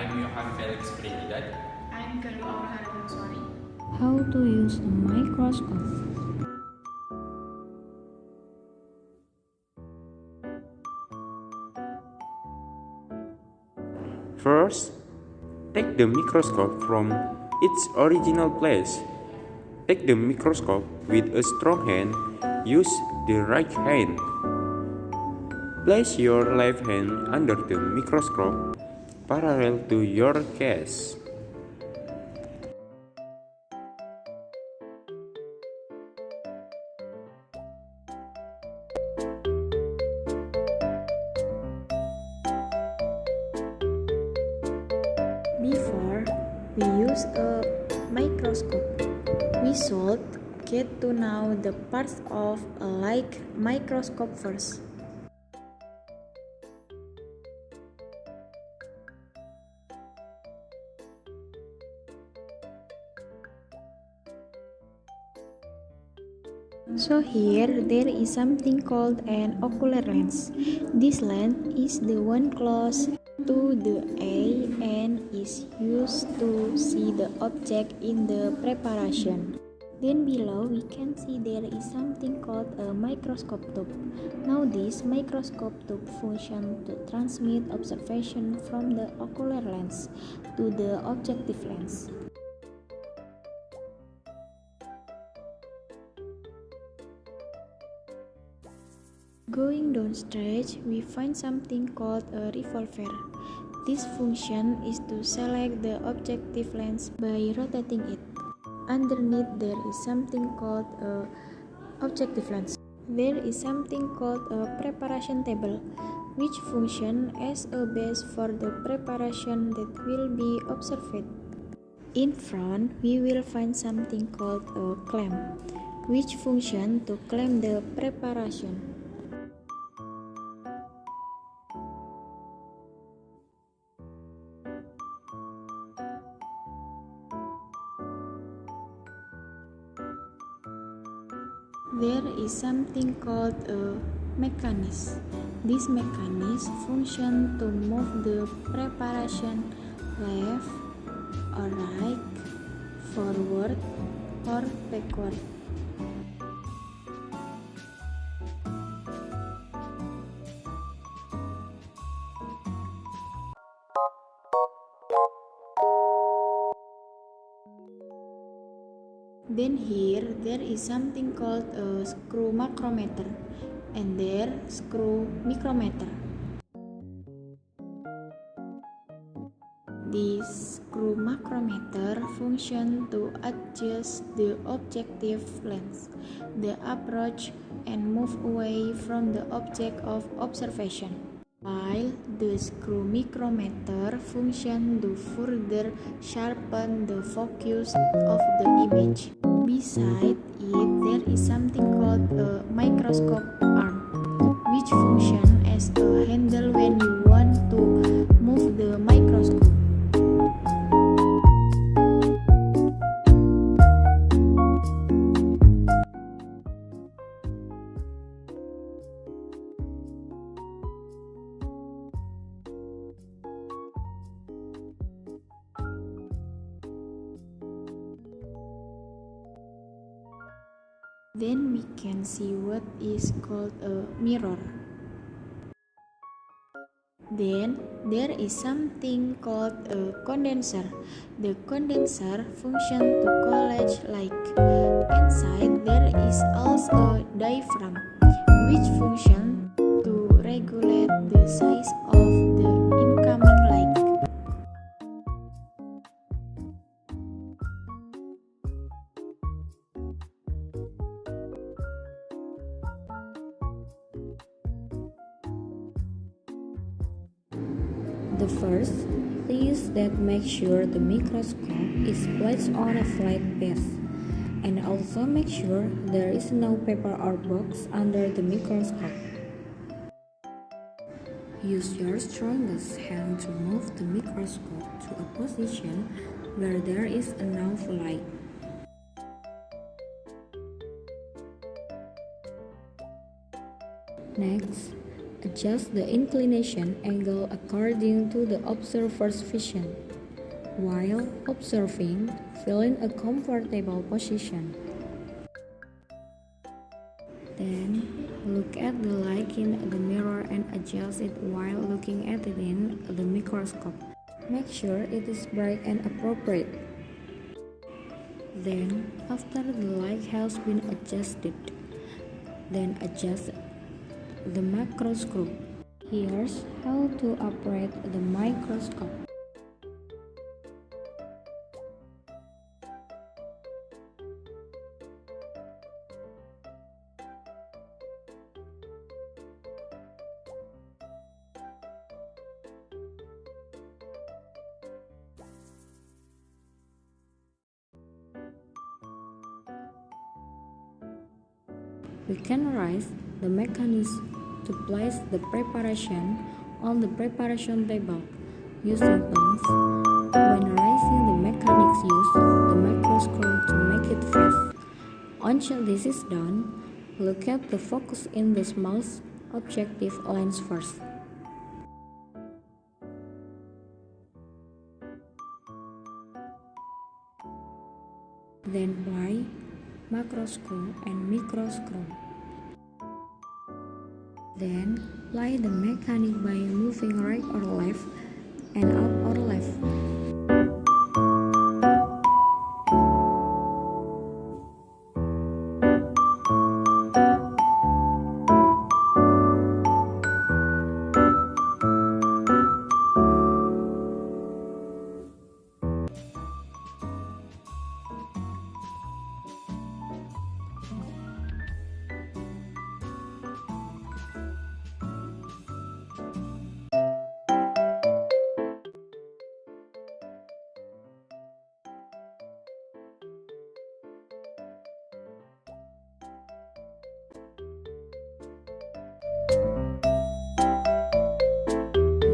I'm Yohan Felix Prinidad. I'm Galuh Prameswari. How to use a microscope. First, take the microscope from its original place. Take the microscope with a strong hand. Use the right hand. Place your left hand under the microscope, parallel to your gaze. Before we use a microscope, we should get to know the parts of a microscope first. So here there is something called an ocular lens. This lens is the one close to the eye and is used to see the object in the preparation. Then below we can see there is something called a microscope tube. Now this microscope tube functions to transmit observation from the ocular lens to the objective lens. Going downstairs, we find something called a revolver. This function is to select the objective lens by rotating it. Underneath there is something called a objective lens. There is something called a preparation table, which functions as a base for the preparation that will be observed. In front, we will find something called a clamp, which functions to clamp the preparation. There is something called a mechanism. This mechanism functions to move the preparation left or right, forward or backward. Then here there is something called a screw micrometer and there screw micrometer. This screw micrometer functions to adjust the objective lens, the approach, and move away from the object of observation, while the screw micrometer functions to further sharpen the focus of the image. Beside it, there is something called a microscope arm, which functions as a handle when you want to move the microscope. Then we can see what is called a mirror. Then there is something called a condenser. The condenser functions to collect light. Inside there is also a diaphragm, which functions to regulate the size of the incoming light. The first is that make sure the microscope is placed on a flat base, and also make sure there is no paper or box under the microscope. Use your strongest hand to move the microscope to a position where there is enough light. Next, Adjust the inclination angle according to the observer's vision. While observing, find a comfortable position. Then, look at the light in the mirror and adjust it while looking at it in the microscope. Make sure it is bright and appropriate. Then, after the light has been adjusted, then adjust the microscope. Here's how to operate the microscope. We can raise the mechanism to place the preparation on the preparation table using pens. When raising the mechanics, use the microscope to make it fast. Until this is done, look at the focus in the smallest objective lens first. Then apply macroscope and microscope. Then apply the mechanic by moving right or left and up or left.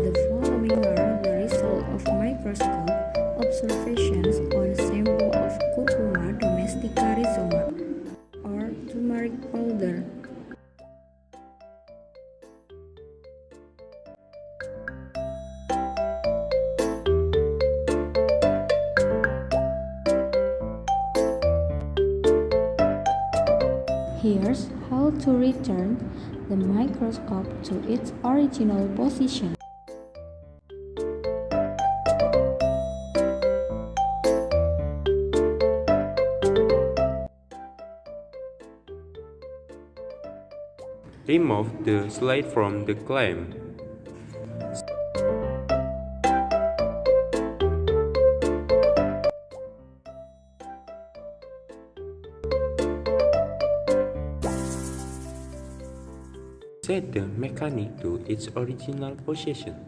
The following are the results of microscope observations on sample of Curcuma domestica rhizoma or turmeric powder. Here's how to return the microscope to its original position. Remove the slide from the clamp. Set the mechanic to its original position.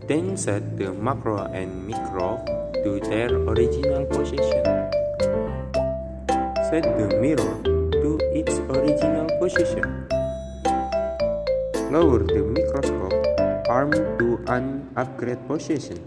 Then set the macro and micro to their original position. Set the mirror to its original position. Lower the microscope arm to an upgrade position.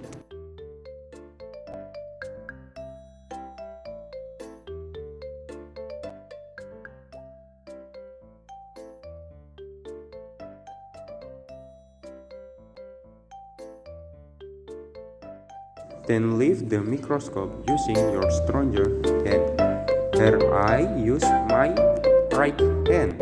Then lift the microscope using your stronger hand. Here I use my right hand.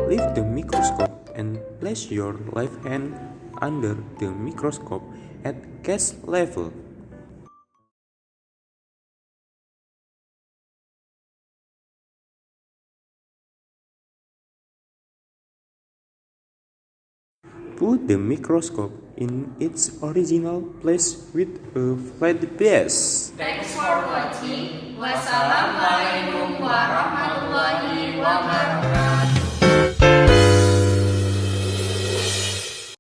Lift the microscope and place your left hand under the microscope at case level. Put the microscope in its original place with a flat base. Thanks for watching. Wassalamualaikum warahmatullahi wabarakatuh.